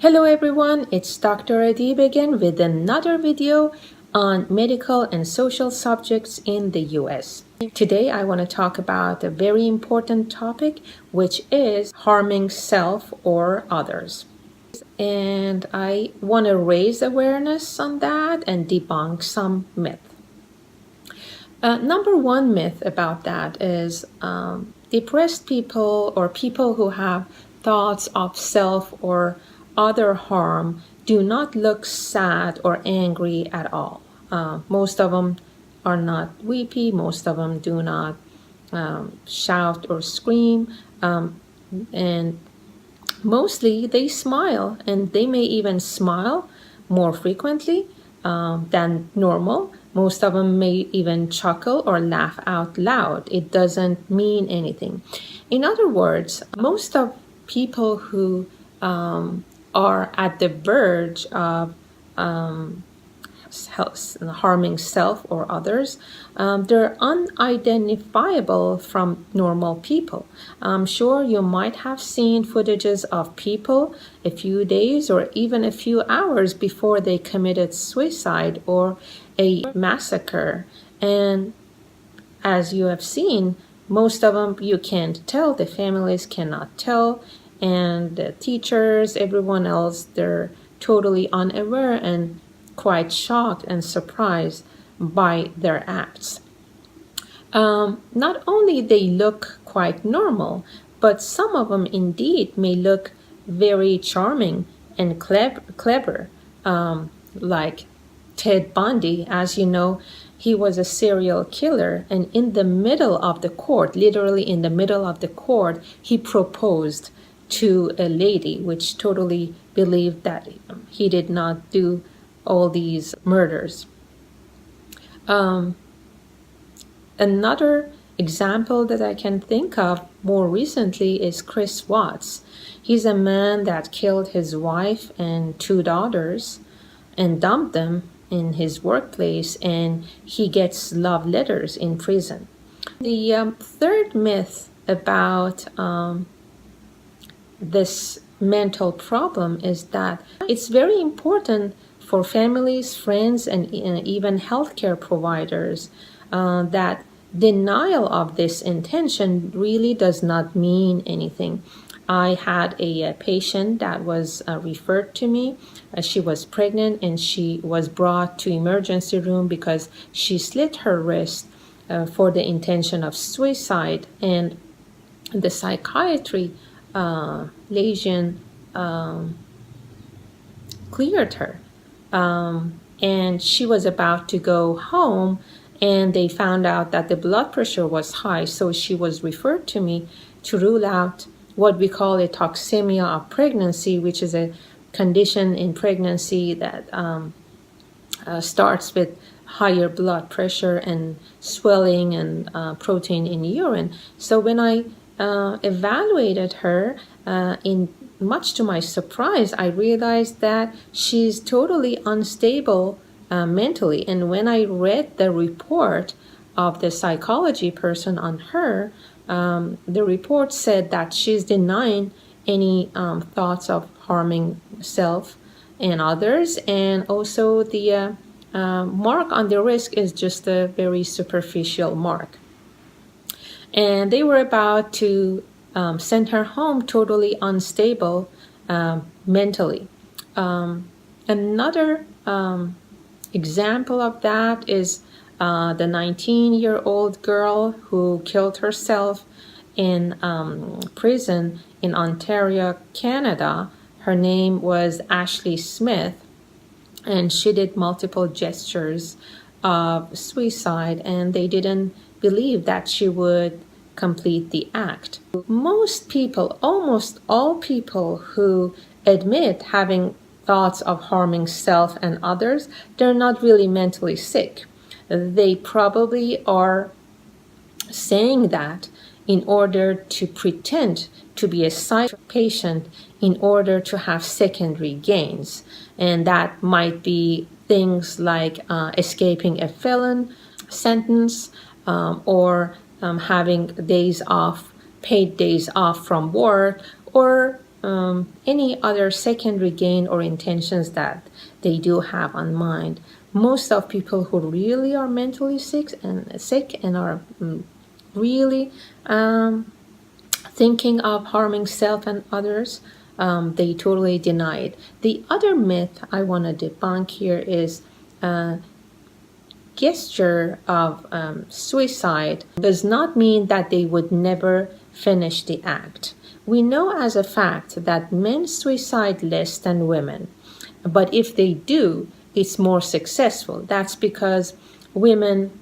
Hello everyone, it's Dr. Adib again with another video on medical and social subjects in the US. Today I want to talk about a very important topic, which is harming self or others. And I want to raise awareness on that and debunk some myth. Number one myth about that is depressed people or people who have thoughts of self or other harm do not look sad or angry at all. Most of them are not weepy. Most of them do not shout or scream. And mostly they smile, and they may even smile more frequently than normal. Most of them may even chuckle or laugh out loud. It doesn't mean anything. In other words, most of people who are at the verge of harming self or others, they're unidentifiable from normal people. I'm sure you might have seen footages of people a few days or even a few hours before they committed suicide or a massacre. And as you have seen, most of them you can't tell, the families cannot tell, and the teachers, everyone else, they're totally unaware and quite shocked and surprised by their acts. Not only they look quite normal, but some of them indeed may look very charming and clever, like Ted Bundy. As you know, he was a serial killer, and in the middle of the court, literally in the middle of the court, he proposed to a lady, which totally believed that he did not do all these murders. Another example that I can think of more recently is Chris Watts. He's a man that killed his wife and two daughters and dumped them in his workplace, and he gets love letters in prison. The third myth about this mental problem is that it's very important for families, friends, and even healthcare providers that denial of this intention really does not mean anything. I had a patient that was referred to me. She was pregnant and she was brought to emergency room because she slit her wrist for the intention of suicide, and the psychiatry lesion cleared her. And she was about to go home, and they found out that the blood pressure was high, so she was referred to me to rule out what we call a toxemia of pregnancy, which is a condition in pregnancy that starts with higher blood pressure and swelling and protein in urine. So when I evaluated her, much to my surprise, I realized that she's totally unstable mentally. And when I read the report of the psychology person on her, the report said that she's denying any thoughts of harming self and others, and also the mark on the wrist is just a very superficial mark. And they were about to send her home totally unstable mentally. Another example of that is the 19-year-old girl who killed herself in prison in Ontario, Canada. Her name was Ashley Smith, and she did multiple gestures of suicide, and they didn't believe that she would complete the act. Most people, almost all people who admit having thoughts of harming self and others, they're not really mentally sick. They probably are saying that in order to pretend to be a psych patient in order to have secondary gains. And that might be things like escaping a felon sentence or having days off, paid days off from work, or any other secondary gain or intentions that they do have on mind. Most of people who really are mentally sick and are really thinking of harming self and others, they totally deny it. The other myth I want to debunk here is gesture of suicide does not mean that they would never finish the act. We know as a fact that men suicide less than women, but if they do, it's more successful. That's because women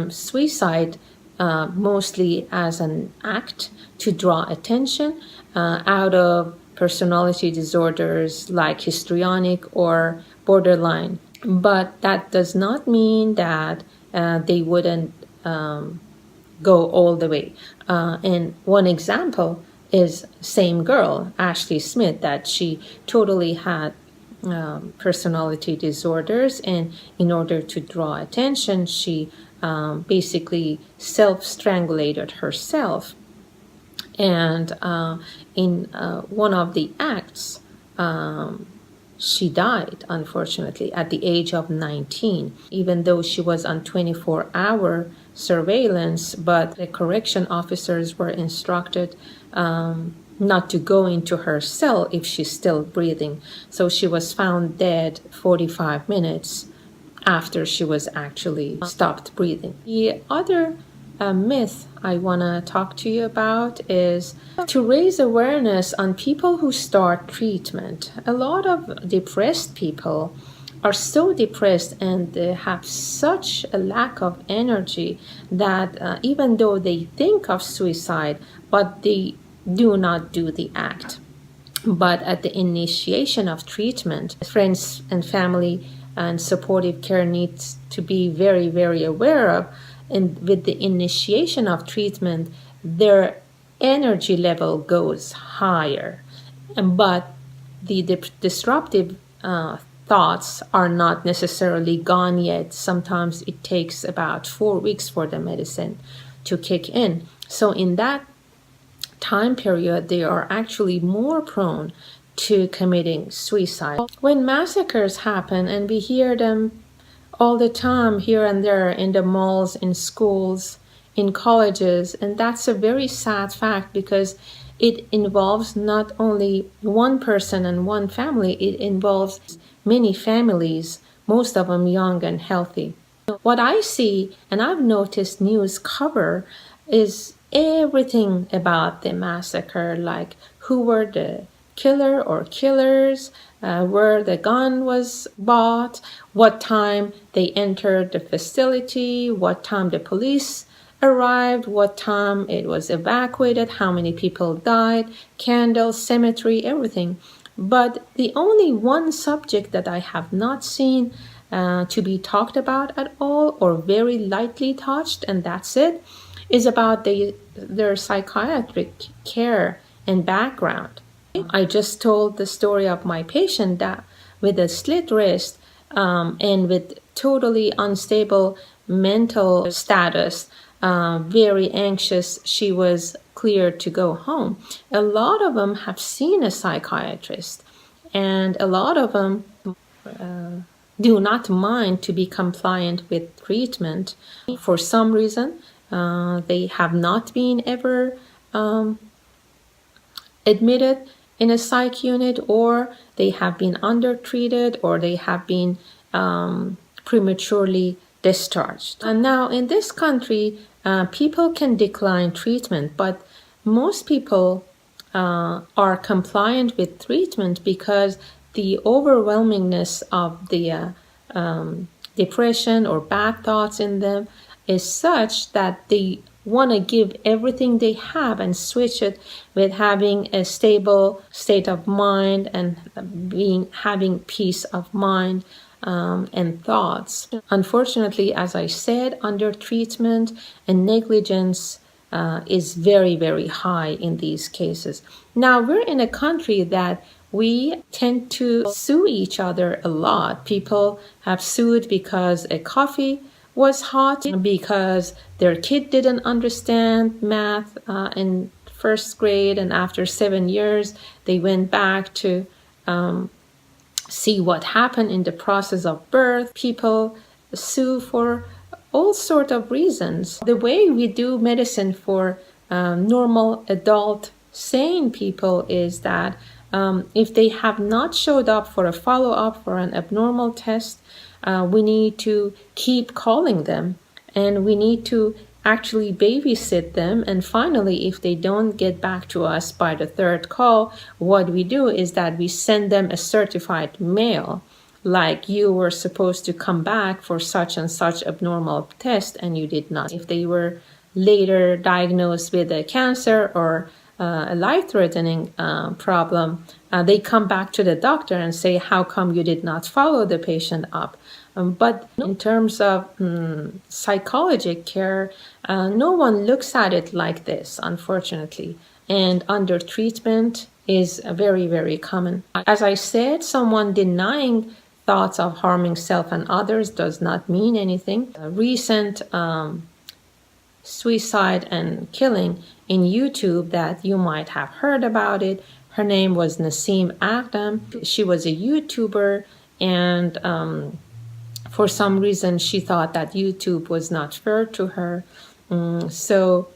suicide mostly as an act to draw attention out of personality disorders like histrionic or borderline. But that does not mean that they wouldn't go all the way. And one example is same girl, Ashley Smith, that she totally had personality disorders, and in order to draw attention, she basically self-strangulated herself. And in one of the acts, she died, unfortunately, at the age of 19, even though she was on 24-hour surveillance, but the correction officers were instructed not to go into her cell if she's still breathing. So she was found dead 45 minutes after she was actually stopped breathing. The other myth I want to talk to you about is to raise awareness on people who start treatment. A lot of depressed people are so depressed and they have such a lack of energy that even though they think of suicide, but they do not do the act. But at the initiation of treatment, friends and family and supportive care needs to be very, very aware of. And with the initiation of treatment, their energy level goes higher. But the disruptive thoughts are not necessarily gone yet. Sometimes it takes about 4 weeks for the medicine to kick in. So in that time period, they are actually more prone to committing suicide. When massacres happen, and we hear them all the time here and there in the malls, in schools, in colleges, and that's a very sad fact because it involves not only one person and one family, it involves many families, most of them young and healthy. What I see, and I've noticed news cover, is everything about the massacre, like who were the killer or killers, where the gun was bought, what time they entered the facility, what time the police arrived, what time it was evacuated, how many people died, candles, cemetery, everything. But the only one subject that I have not seen to be talked about at all or very lightly touched, and that's it, is about their psychiatric care and background. I just told the story of my patient that with a slit wrist and with totally unstable mental status, very anxious, she was cleared to go home. A lot of them have seen a psychiatrist, and a lot of them do not mind to be compliant with treatment. For some reason, they have not been ever admitted in a psych unit, or they have been undertreated, or they have been prematurely discharged. And now in this country, people can decline treatment, but most people are compliant with treatment because the overwhelmingness of the depression or bad thoughts in them is such that they want to give everything they have and switch it with having a stable state of mind and having peace of mind and thoughts. Unfortunately, as I said, under treatment and negligence is very, very high in these cases. Now, we're in a country that we tend to sue each other a lot. People have sued because a coffee was hot, because their kid didn't understand math in first grade, and after 7 years, they went back to see what happened in the process of birth. People sue for all sorts of reasons. The way we do medicine for normal adult sane people is that if they have not showed up for a follow-up for an abnormal test, we need to keep calling them, and we need to actually babysit them. And finally, if they don't get back to us by the third call, what we do is that we send them a certified mail, like you were supposed to come back for such and such abnormal test and you did not. If they were later diagnosed with a cancer or a life-threatening problem, they come back to the doctor and say, how come you did not follow the patient up? But in terms of psychological care, no one looks at it like this, unfortunately. And under treatment is very, very common. As I said, someone denying thoughts of harming self and others does not mean anything. A recent suicide and killing in YouTube that you might have heard about it. Her name was Nasim Adib. She was a YouTuber, and for some reason she thought that YouTube was not fair to her. So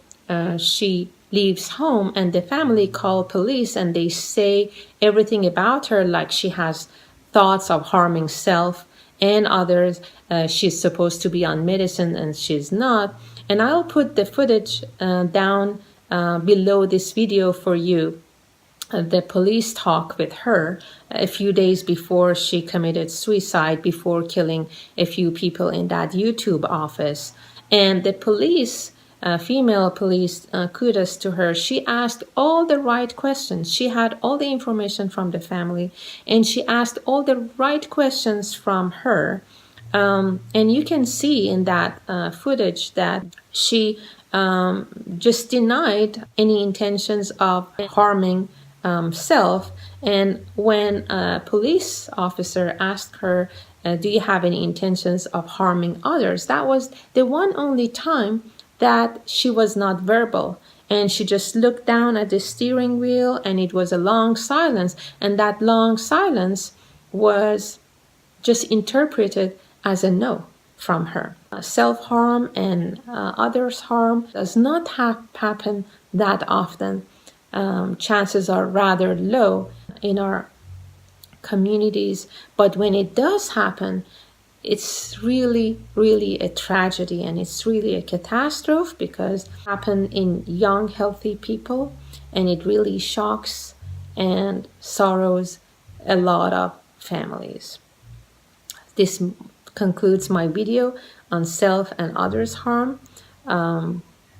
she leaves home, and the family call police, and they say everything about her, like she has thoughts of harming self and others. She's supposed to be on medicine and she's not. And I'll put the footage down below this video for you. The police talk with her a few days before she committed suicide, before killing a few people in that YouTube office. And the police, female police, kudos to her. She asked all the right questions. She had all the information from the family, and she asked all the right questions from her. And you can see in that footage that she just denied any intentions of harming self. And when a police officer asked her, do you have any intentions of harming others? That was the one only time that she was not verbal. And she just looked down at the steering wheel, and it was a long silence. And that long silence was just interpreted as a no from her. Self-harm and others' harm does not happen that often. Chances are rather low in our communities, but when it does happen, it's really, really a tragedy, and it's really a catastrophe, because it happens in young, healthy people, and it really shocks and sorrows a lot of families. This concludes my video on self and others' harm.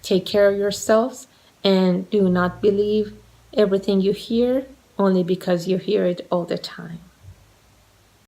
Take care of yourselves, and do not believe everything you hear only because you hear it all the time.